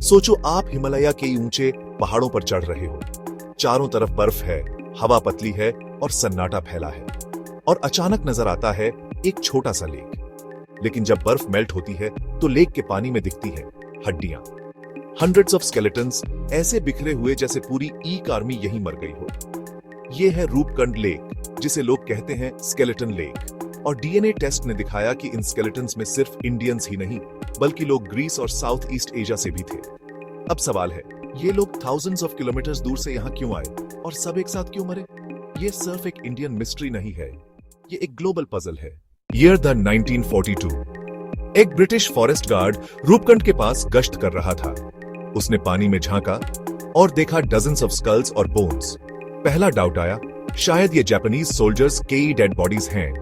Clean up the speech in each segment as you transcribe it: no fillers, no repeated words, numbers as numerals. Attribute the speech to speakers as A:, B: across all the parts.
A: सोचो आप हिमालय के ऊंचे पहाड़ों पर चढ़ रहे हो, चारों तरफ बर्फ है, हवा पतली है और सन्नाटा फैला है, और अचानक नजर आता है एक छोटा सा लेक। लेकिन जब बर्फ मेल्ट होती है तो लेक के पानी में दिखती है हड्डियां, हंड्रेड्स ऑफ स्केलेटन्स, ऐसे बिखरे हुए जैसे पूरी ईक आर्मी यहीं मर गई हो। यह है रूपकुंड लेक, जिसे लोग कहते हैं स्केलेटन लेक। और डीएनए टेस्ट ने दिखाया कि इन स्केलेटन्स में सिर्फ इंडियंस ही नहीं बल्कि लोग ग्रीस और साउथ ईस्ट एशिया से भी थे। अब सवाल है, ये लोग थाउजेंड्स ऑफ किलोमीटर्स दूर से यहाँ क्यों आए और सब एक साथ क्यों मरे? ये सिर्फ एक इंडियन मिस्ट्री नहीं है, ये एक ग्लोबल पजल है। Year the 1942। एक ब्रिटिश फॉरेस्ट गार्ड रूपकुंड के पास गश्त कर रहा था। उसने पानी में झांका और देखा डजन्स ऑफ स्कल्स और बोन्स। पहला डाउट आया, शायद ये जापानीज सोल्जर्स के डेड बॉडीज हैं,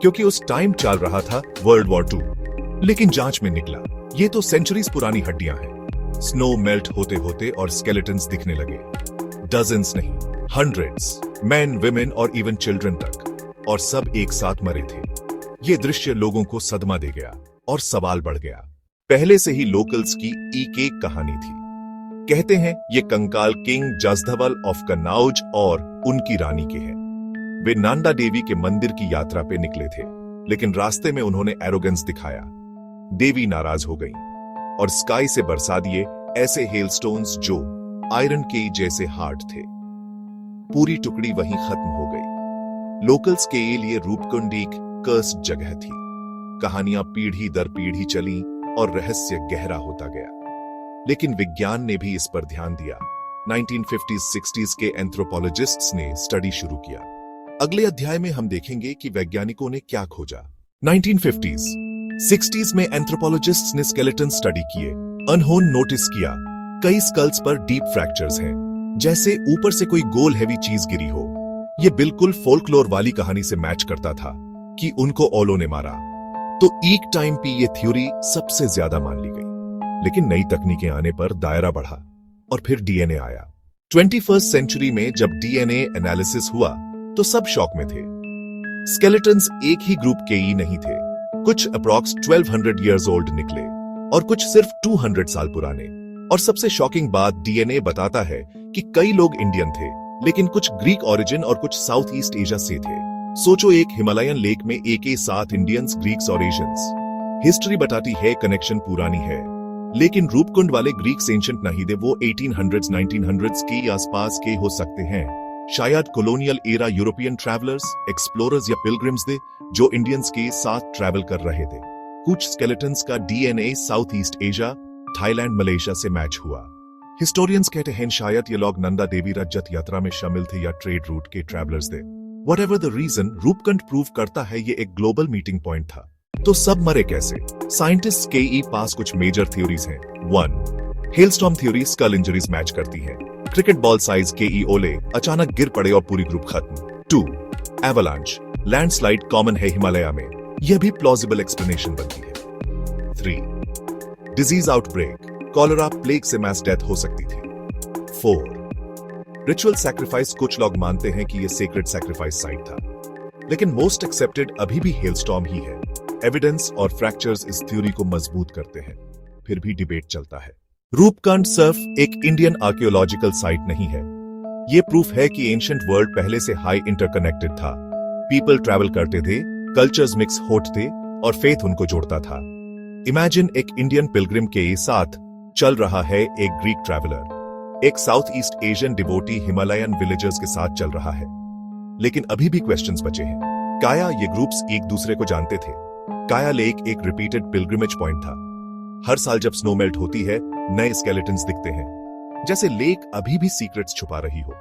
A: क्योंकि उस टाइम चल रहा था वर्ल्ड वॉर 2। लेकिन जांच में निकला, ये तो सेंचुरीज पुरानी हड्डियां हैं। स्नो मेल्ट होते होते और स्केलेटन्स दिखने लगे, डजन्स नहीं, हंड्रेड्स, मेन, विमेन और इवन चिल्ड्रन तक, और सब एक साथ मरे थे। ये दृश्य लोगों को सदमा दे गया और सवाल बढ़ गया। पहले से ही लोकल्स की एक कहानी थी। कहते हैं ये कंकाल किंग जसधवल ऑफ कन्नाउज और उनकी रानी के हैं। वे नंदा देवी के मंदिर की यात्रा पे निकले थे, लेकिन रास्ते में उन्होंने एरोगेंस दिखाया। देवी नाराज हो गई और स्काई से बरसा दिए ऐसे हेलस्टोन्स जो आयरन के जैसे हार्ड थे। पूरी टुकड़ी वहीं खत्म हो गई। लोकल्स के लिए रूपकुंड एक कर्स्ड जगह थी। कहानियां पीढ़ी दर पीढ़ी चली और रहस्य गहरा होता गया। लेकिन विज्ञान ने भी इस पर ध्यान दिया। 1950s-60s के एंथ्रोपोलॉजिस्ट्स ने स्टडी शुरू किया। अगले अध्याय में हम देखेंगे कि वैज्ञानिकों ने क्या खोजा। 1950s, 60s में एंथ्रोपोलॉजिस्ट्स ने स्केलेटन स्टडी किए, अनहोन नोटिस किया। कई स्कल्स पर डीप फ्रैक्चर्स हैं, जैसे ऊपर से कोई गोल हैवी चीज गिरी हो। ये बिल्कुल फोल्कलोर वाली कहानी से मैच करता था कि उनको ओलो ने मारा। तो एक टाइम पे ये थ्योरी सबसे ज्यादा मान ली गई। लेकिन नई तकनीकें आने पर दायरा बढ़ा और फिर डीएनए आया। 21st सेंचुरी में जब डीएनए एनालिसिस हुआ तो सब शॉक में थे। स्केलेटन्स एक ही ग्रुप के ही नहीं थे। कुछ अप्रॉक्स 1200 इयर्स ओल्ड निकले और कुछ सिर्फ 200 साल पुराने। और सबसे शॉकिंग बात, डीएनए बताता है कि कई लोग इंडियन थे, लेकिन कुछ ग्रीक ओरिजिन और कुछ साउथ ईस्ट एशिया से थे। सोचो, एक हिमालयन लेक में एक साथ इंडियंस, ग्रीक्स और एशियंस। हिस्ट्री बताती है कनेक्शन पुरानी है। लेकिन रूपकुंड वाले ग्रीक्स एंशिएंट नहीं थे, वो 1800s 1900s के आसपास के हो सकते हैं। शायद colonial era European travellers, explorers या पिलग्रिम्स थे जो इंडियंस के साथ ट्रैवल कर रहे थे। कुछ स्केलेटन्स का DNA south east Asia, Thailand, Malaysia से मैच हुआ। हिस्टोरियंस कहते हैं शायद ये लोग नंदा देवी रजत यात्रा में शामिल थे या ट्रेड रूट के ट्रैवलर्स थे। Whatever the reason, Roopkund prove करता है ये एक ग्लोबल मीटिंग पॉइंट था। तो सब मरे कैसे? साइंटिस्ट्स के पास कुछ मेजर थ्योरीज हैं। 1. Hailstorm theory, skull injuries match करती है। क्रिकेट बॉल साइज के ओले अचानक गिर पड़े और पूरी ग्रुप खत्म। 2. एवलांच, लैंडस्लाइड कॉमन है हिमालय में, यह भी प्लॉजिबल एक्सप्लेनेशन बनती है। 3. डिजीज आउटब्रेक, कॉलरा, प्लेग से मैस डेथ हो सकती थी। 4. रिचुअल सैक्रिफाइस, कुछ लोग मानते हैं कि यह सेक्रेट सैक्रिफाइस साइट था, लेकिन मोस्ट एक्सेप्टेड अभी भी हेलस्टॉर्म ही है। एविडेंस और फ्रैक्चर्स इस थ्योरी को मजबूत करते हैं, फिर भी डिबेट चलता है। रूपकुंड सिर्फ एक इंडियन आर्कियोलॉजिकल साइट नहीं है, ये प्रूफ है कि एंशिएंट वर्ल्ड पहले से हाई इंटरकनेक्टेड था। पीपल ट्रैवल करते थे, कल्चर्स मिक्स होते थे और फेथ उनको जोड़ता था। इमेजिन एक इंडियन पिलग्रिम के साथ चल रहा है एक ग्रीक ट्रैवलर, एक south east Asian devotee Himalayan villagers के साथ चल रहा है। लेकिन अभी भी क्वेश्चंस बचे हैं। काया ये ग्रुप्स एक दूसरे को जानते थे? काया लेक एक रिपीटेड पिलग्रिमेज पॉइंट था। हर साल जब स्नो मेल्ट होती है, नए स्केलेटन्स दिखते हैं, जैसे लेक अभी भी सीक्रेट्स छुपा रही हो।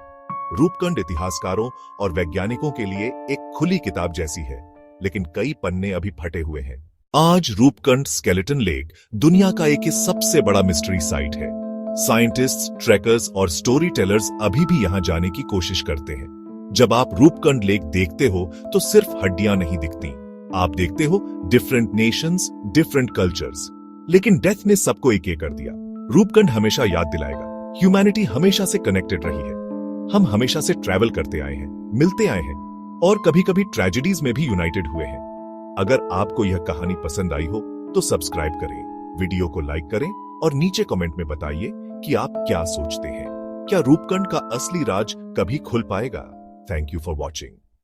A: रूपकुंड इतिहासकारों और वैज्ञानिकों के लिए एक खुली किताब जैसी है, लेकिन कई पन्ने अभी फटे हुए हैं। आज रूपकुंड स्केलेटन लेक दुनिया का एक सबसे बड़ा मिस्ट्री साइट है। साइंटिस्ट्स, ट्रैकर्स और स्टोरी टेलर्स अभी भी यहां जाने की कोशिश करते हैं। जब आप रूपकुंड लेक देखते हो तो सिर्फ हड्डियां नहीं दिखती, आप देखते हो डिफरेंट नेशंस, डिफरेंट कल्चर्स। लेकिन डेथ ने सबको एक कर दिया। रूपकुंड हमेशा याद दिलाएगा, ह्यूमैनिटी हमेशा से कनेक्टेड रही है। हम हमेशा से ट्रैवल करते आए हैं, मिलते आए हैं और कभी कभी ट्रेजेडीज में भी यूनाइटेड हुए हैं। अगर आपको यह कहानी पसंद आई हो तो सब्सक्राइब करें, वीडियो को लाइक करें और नीचे कमेंट में बताइए कि आप क्या सोचते हैं, क्या रूपकुंड का असली राज कभी खुल पाएगा? Thank you for watching.